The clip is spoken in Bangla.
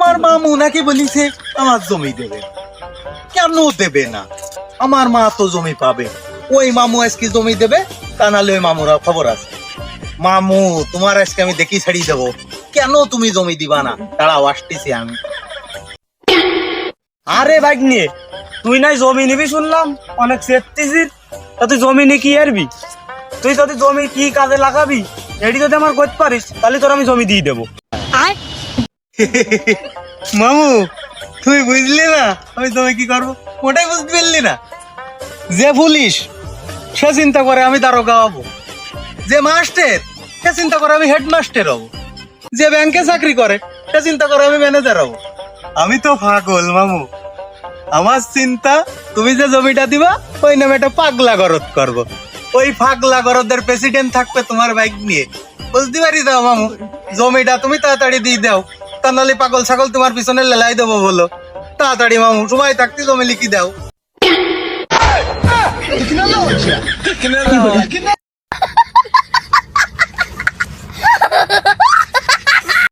আমার মামু নাকি বলিছে আমার জমি দেবে, কেন দেবে না? আমার মা তো জমি পাবে, ওই মামু আজকে জমি দেবে, তা নাহলে ওই মামুরা খবর আছে। মামু তোমার আজকে আমি দেখি ছাড়িয়ে দেবো, কেন তুমি জমি দিবা না? দাঁড়াও আসতেছি আমি। আরে ভাগ্নে, তুই নাই জমি নিবি শুনলাম, অনেক চেপতেছিস। তা তুই জমি নিয়ে কি আরবি? তুই যদি জমি কি কাজে লাগাবি এটি যদি আমার করতে পারিস, তাহলে তোর আমি জমি দিয়ে দেবো। মামু তুমি বুঝলে না আমি তুমি কি করবো, ওটাই বুঝতে পারলি না? যে পুলিশ সে চিন্তা করে আমি দারোগা হবো, যে মাস্টার সে চিন্তা করে আমি হেডমাস্টার হবো, যে ব্যাংকে চাকরি করে সে চিন্তা করে আমি ম্যানেজার হবো। আমি তো পাগল মামু, আমার চিন্তা তুমি যে জমিটা দিবা ওই নামে একটা পাগলা গরদ করবো, ওই পাগলা গরদের প্রেসিডেন্ট থাকবে তোমার বাইক নিয়ে। বুঝতে পারি দাও মামু, জমিটা তুমি তাড়াতাড়ি দিয়ে দাও, তা নাহলে পাগল ছাগল তোমার পিছনে লেলাই দেবো। বলো তাড়াতাড়ি মামু, সময় থাকতে জমি লিখি দাও।